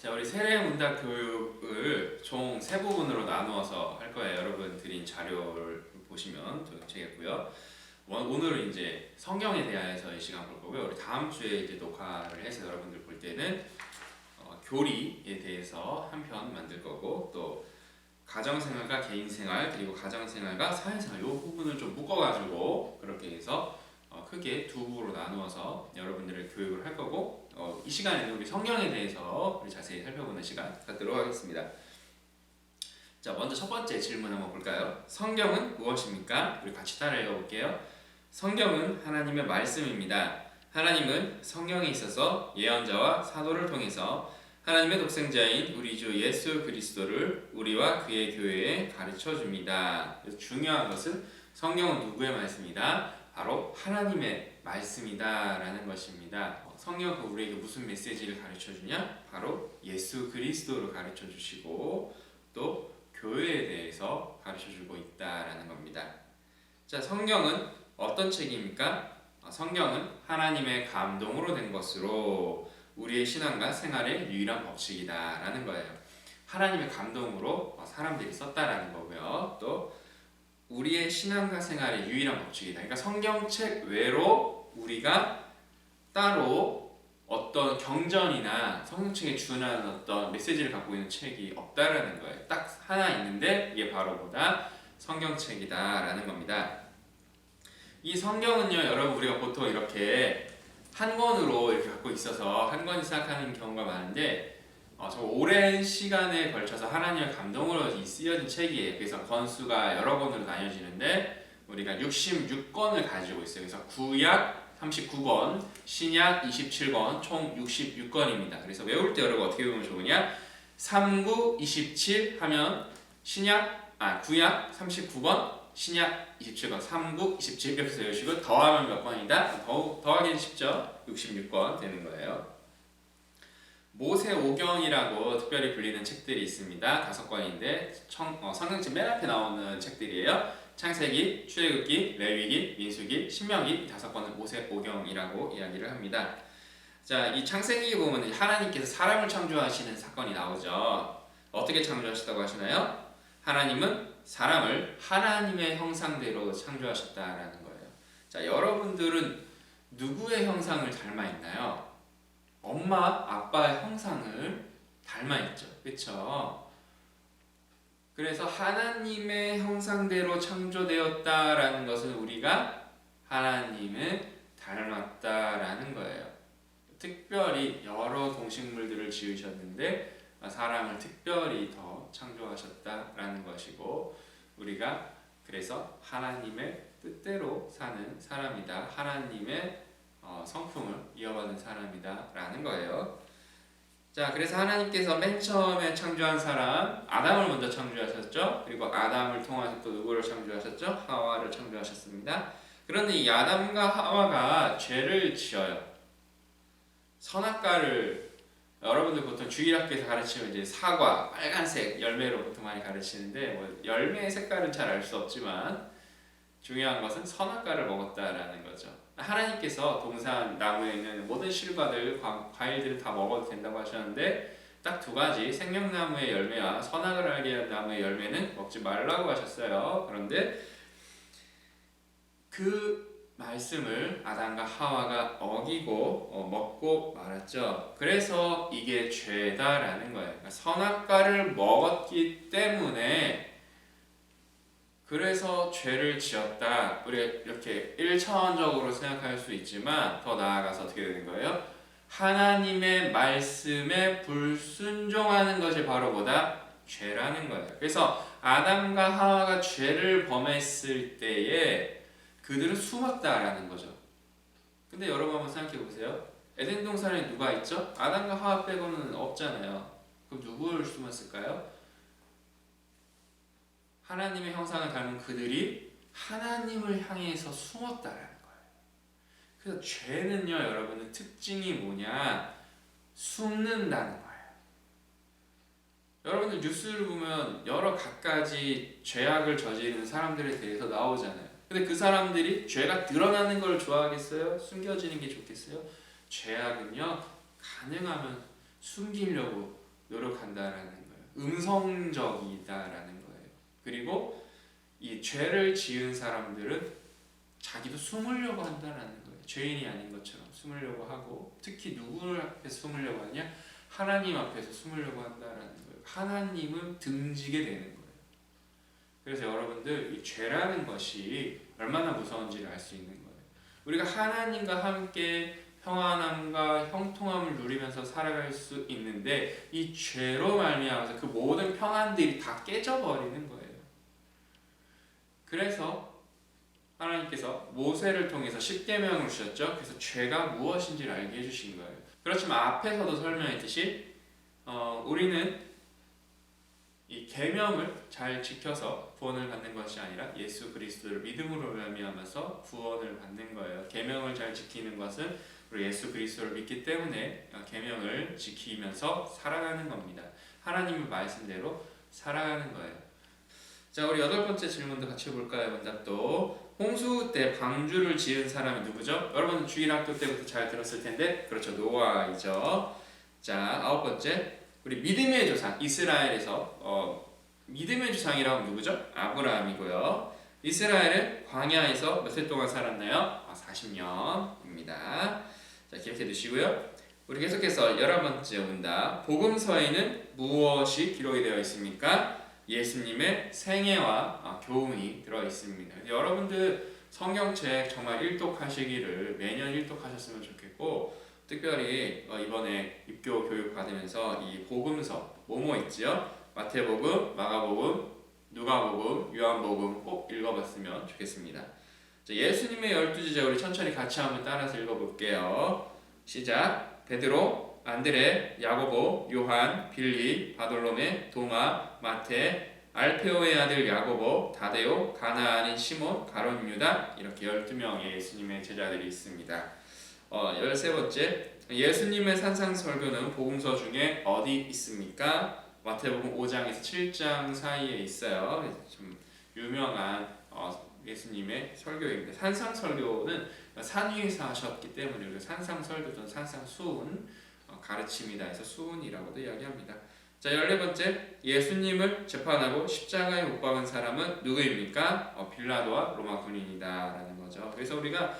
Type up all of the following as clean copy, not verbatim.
자, 우리 세례문답 교육을 총 세 부분으로 나누어서 할 거예요. 여러분 드린 자료를 보시면 되겠고요. 오늘은 이제 성경에 대해서의 시간 볼 거고요. 우리 다음 주에 이제 녹화를 해서 여러분들 볼 때는 교리에 대해서 한 편 만들 거고, 또 가정생활과 개인생활, 그리고 가정생활과 사회생활, 이 부분을 좀 묶어가지고 그렇게 해서 크게 두 부로 나누어서 여러분들의 교육을 할 거고, 이 시간에는 우리 성경에 대해서 우리 자세히 살펴보는 시간 갖도록 하겠습니다. 자, 먼저 첫 번째 질문 한번 볼까요? 성경은 무엇입니까? 우리 같이 따라 읽어볼게요. 성경은 하나님의 말씀입니다. 하나님은 성경에 있어서 예언자와 사도를 통해서 하나님의 독생자인 우리 주 예수 그리스도를 우리와 그의 교회에 가르쳐 줍니다. 중요한 것은 성경은 누구의 말씀이다? 바로 하나님의 말씀이다 라는 것입니다. 성경은 우리에게 무슨 메시지를 가르쳐 주냐? 바로 예수 그리스도를 가르쳐 주시고 또 교회에 대해서 가르쳐 주고 있다라는 겁니다. 자, 성경은 어떤 책입니까? 성경은 하나님의 감동으로 된 것으로 우리의 신앙과 생활의 유일한 법칙이다라는 거예요. 하나님의 감동으로 사람들이 썼다라는 거고요. 또 우리의 신앙과 생활의 유일한 법칙이다. 그러니까 성경책 외로 우리가 따로 어떤 경전이나 성경책에 준하는 어떤 메시지를 갖고 있는 책이 없다라는 거예요. 딱 하나 있는데 이게 바로 뭐다? 성경책이다라는 겁니다. 이 성경은요, 여러분 우리가 보통 이렇게 한 권으로 이렇게 갖고 있어서 한 권이 생각하는 경우가 많은데 좀 오랜 시간에 걸쳐서 하나님의 감동으로 쓰여진 책이에요. 그래서 권수가 여러 권으로 나뉘어지는데 우리가 66권을 가지고 있어요. 그래서 구약 39권, 신약 27권, 총 66권입니다. 그래서 외울 때 여러분 어떻게 보면 좋으냐? 39, 27 하면 구약 39권, 신약 27권, 39, 27 이렇게 외우시고 더하면 몇 권이다? 더하기는 쉽죠? 66권 되는 거예요. 모세오경이라고 특별히 불리는 책들이 있습니다. 5권인데 성경책 맨 앞에 나오는 책들이에요. 창세기, 출애굽기, 레위기, 민수기, 신명기 5권은 모세오경이라고 이야기를 합니다. 자, 이 창세기 보면 하나님께서 사람을 창조하시는 사건이 나오죠. 어떻게 창조하셨다고 하시나요? 하나님은 사람을 하나님의 형상대로 창조하셨다라는 거예요. 자, 여러분들은 누구의 형상을 닮아 있나요? 엄마, 아빠의 형상을 닮아 있죠. 그렇죠? 그래서 하나님의 형상대로 창조되었다라는 것은 우리가 하나님을 닮았다라는 거예요. 특별히 여러 동식물들을 지으셨는데 사람을 특별히 더 창조하셨다라는 것이고, 우리가 그래서 하나님의 뜻대로 사는 사람이다. 하나님의 성품을 이어받은 사람이다 라는 거예요. 자, 그래서 하나님께서 맨 처음에 창조한 사람 아담을 먼저 창조하셨죠. 그리고 아담을 통해서 또 누구를 창조하셨죠? 하와를 창조하셨습니다. 그런데 이 아담과 하와가 죄를 지어요. 선악과를 여러분들 보통 주일학교에서 가르치면 이제 사과, 빨간색 열매로 보통 많이 가르치는데 열매의 색깔은 잘 알 수 없지만 중요한 것은 선악과를 먹었다라는 거죠. 하나님께서 동산 나무에 있는 모든 실과들, 과일들을 다 먹어도 된다고 하셨는데 딱 두 가지, 생명나무의 열매와 선악을 알게 한 나무의 열매는 먹지 말라고 하셨어요. 그런데 그 말씀을 아담과 하와가 어기고 먹고 말았죠. 그래서 이게 죄다라는 거예요. 그러니까 선악과를 먹었기 때문에 그래서 죄를 지었다. 우리가 이렇게 1차원적으로 생각할 수 있지만 더 나아가서 어떻게 되는 거예요? 하나님의 말씀에 불순종하는 것이 바로 뭐다? 죄라는 거예요. 그래서 아담과 하와가 죄를 범했을 때에 그들은 숨었다라는 거죠. 근데 여러분 한번 생각해 보세요. 에덴 동산에 누가 있죠? 아담과 하와 빼고는 없잖아요. 그럼 누구를 숨었을까요? 하나님의 형상을 닮은 그들이 하나님을 향해서 숨었다라는 거예요. 그래서 죄는요, 여러분은 특징이 뭐냐? 숨는다는 거예요. 여러분들 뉴스를 보면 여러 갖가지 죄악을 저지르는 사람들에 대해서 나오잖아요. 근데 그 사람들이 죄가 드러나는 걸 좋아하겠어요? 숨겨지는 게 좋겠어요? 죄악은요, 가능하면 숨기려고 노력한다라는 거예요. 음성적이다라는 거예요. 그리고 이 죄를 지은 사람들은 자기도 숨으려고 한다라는 거예요. 죄인이 아닌 것처럼 숨으려고 하고, 특히 누구를 앞에서 숨으려고 하냐? 하나님 앞에서 숨으려고 한다라는 거예요. 하나님은 등지게 되는 거예요. 그래서 여러분들 이 죄라는 것이 얼마나 무서운지를 알 수 있는 거예요. 우리가 하나님과 함께 평안함과 형통함을 누리면서 살아갈 수 있는데 이 죄로 말미암아서 그 모든 평안들이 다 깨져버리는 거예요. 그래서 하나님께서 모세를 통해서 십계명을 주셨죠. 그래서 죄가 무엇인지를 알게 해주신 거예요. 그렇지만 앞에서도 설명했듯이 우리는 이 계명을 잘 지켜서 구원을 받는 것이 아니라 예수 그리스도를 믿음으로 말미암아서 구원을 받는 거예요. 계명을 잘 지키는 것은 우리 예수 그리스도를 믿기 때문에 계명을 지키면서 살아가는 겁니다. 하나님의 말씀대로 살아가는 거예요. 자, 우리 8번째 질문도 같이 볼까요? 응답도. 홍수 때 방주를 지은 사람이 누구죠? 여러분 주일학교 때부터 잘 들었을 텐데, 그렇죠, 노아이죠. 자, 9번째, 우리 믿음의 조상 이스라엘에서 믿음의 조상이라고 하면 누구죠? 아브라함이고요. 이스라엘은 광야에서 몇 해 동안 살았나요? 40년입니다. 자, 기억해 두시고요. 우리 계속해서 11번째 응답. 복음서에는 무엇이 기록이 되어 있습니까? 예수님의 생애와 교훈이 들어있습니다. 여러분들 성경책 정말 일독하시기를, 매년 일독하셨으면 좋겠고, 특별히 이번에 입교 교육 받으면서 이 복음서 뭐뭐 있지요? 마태복음, 마가복음, 누가복음, 요한복음 꼭 읽어봤으면 좋겠습니다. 자, 예수님의 12제자 우리 천천히 같이 한번 따라서 읽어볼게요. 시작. 베드로, 안드레, 야고보, 요한, 빌리, 바돌로메, 도마, 마테, 알페오의 아들 야고보, 다데오, 가나안인 시몬, 가룟 유다, 이렇게 12명의 예수님의 제자들이 있습니다. 13번째, 예수님의 산상설교는 복음서 중에 어디 있습니까? 마태복음 5장에서 7장 사이에 있어요. 좀 유명한 예수님의 설교입니다. 산상설교는 산 위에서 하셨기 때문에 우리가 산상설교 또는 산상수훈 가르침이다 해서 수훈이라고도 이야기합니다. 자, 14번째, 예수님을 재판하고 십자가에 못 박은 사람은 누구입니까? 빌라도와 로마 군인이다 라는 거죠. 그래서 우리가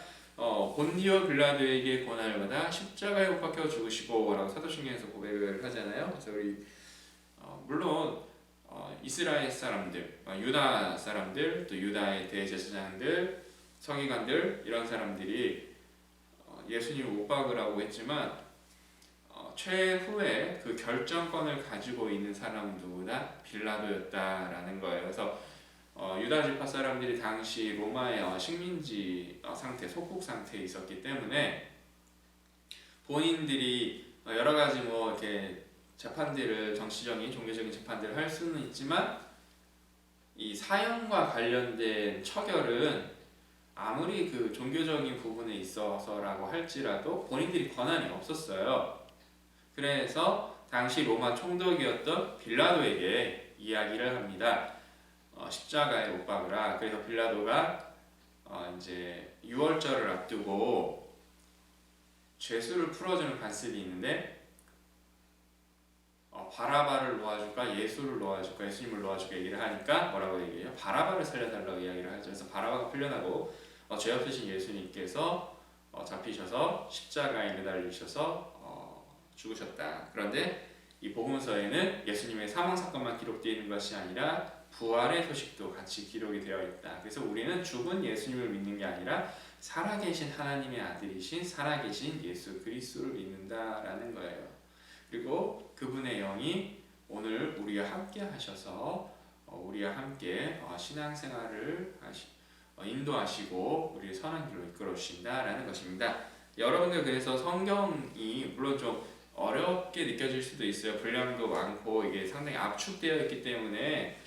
본디오 빌라도에게 고난을 받아 십자가에 못 박혀 죽으시고 라고 사도신경에서 고백을 하잖아요. 그래서 우리 물론 이스라엘 사람들, 유다 사람들, 또 유다의 대제사장들, 서기관들, 이런 사람들이 예수님을 못 박으라고 했지만 최후에 그 결정권을 가지고 있는 사람은 누구다? 빌라도였다라는 거예요. 그래서 유다 지파 사람들이 당시 로마의 식민지 상태, 속국 상태에 있었기 때문에 본인들이 여러 가지 뭐 이렇게 재판들을, 정치적인 종교적인 재판들을 할 수는 있지만 이 사형과 관련된 처결은 아무리 그 종교적인 부분에 있어서라고 할지라도 본인들이 권한이 없었어요. 그래서 당시 로마 총독이었던 빌라도에게 이야기를 합니다. 십자가에 못 박으라. 그래서 빌라도가 이제 유월절을 앞두고 죄수를 풀어주는 관습이 있는데 바라바를 놓아줄까 예수를 놓아줄까 예수님을 놓아줄까 얘기를 하니까 뭐라고 얘기해요? 바라바를 살려달라고 이야기를 하죠. 그래서 바라바가 풀려나고 죄 없으신 예수님께서 잡히셔서 십자가에 매달리셔서 죽으셨다. 그런데 이 복음서에는 예수님의 사망 사건만 기록되어 있는 것이 아니라 부활의 소식도 같이 기록이 되어 있다. 그래서 우리는 죽은 예수님을 믿는 게 아니라 살아계신 하나님의 아들이신 살아계신 예수 그리스도를 믿는다라는 거예요. 그리고 그분의 영이 오늘 우리와 함께 하셔서 우리와 함께 신앙생활을 인도하시고 우리를 선한 길로 이끌어 주신다라는 것입니다. 여러분들 그래서 성경이 물론 좀 어렵게 느껴질 수도 있어요. 분량도 많고 이게 상당히 압축되어 있기 때문에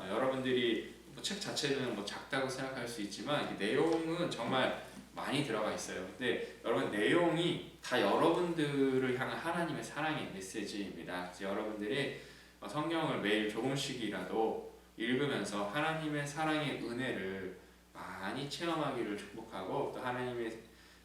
여러분들이 책 자체는 작다고 생각할 수 있지만 내용은 정말 많이 들어가 있어요. 근데 여러분 내용이 다 여러분들을 향한 하나님의 사랑의 메시지입니다. 그래서 여러분들이 성경을 매일 조금씩이라도 읽으면서 하나님의 사랑의 은혜를 많이 체험하기를 축복하고 또 하나님의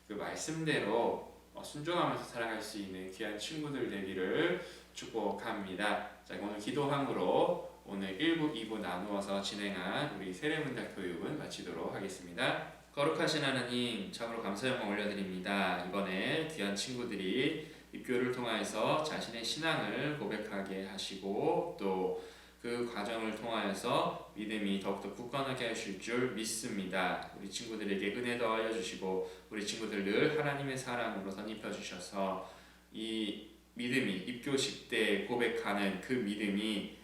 그 말씀대로 순종하면서 살아갈 수 있는 귀한 친구들 되기를 축복합니다. 자, 오늘 기도함으로 오늘 1부, 2부 나누어서 진행한 우리 세례문답 교육은 마치도록 하겠습니다. 거룩하신 하나님, 참으로 감사 영광 올려드립니다. 이번에 귀한 친구들이 입교를 통하여서 자신의 신앙을 고백하게 하시고 또 그 과정을 통하여서 믿음이 더욱더 굳건하게 하실 줄 믿습니다. 우리 친구들에게 은혜 더하여 주시고 우리 친구들 늘 하나님의 사랑으로 덧입혀 주셔서 이 믿음이 입교식 때 고백하는 그 믿음이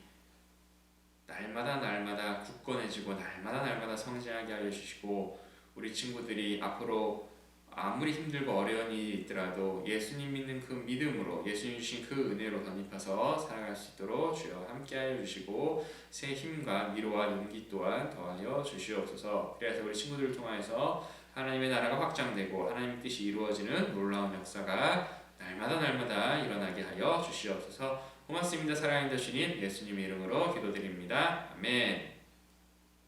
날마다 굳건해지고 날마다 성장하게 하여 주시고 우리 친구들이 앞으로 아무리 힘들고 어려운 일이 있더라도 예수님 믿는 그 믿음으로 예수님 주신 그 은혜로 덧입혀서 살아갈 수 있도록 주여 함께하여 주시고 새 힘과 위로와 용기 또한 더하여 주시옵소서. 그래서 우리 친구들을 통하여서 하나님의 나라가 확장되고 하나님의 뜻이 이루어지는 놀라운 역사가 날마다 일어나게 하여 주시옵소서. 고맙습니다. 사랑하는 주님 예수님의 이름으로 기도드립니다. 아멘.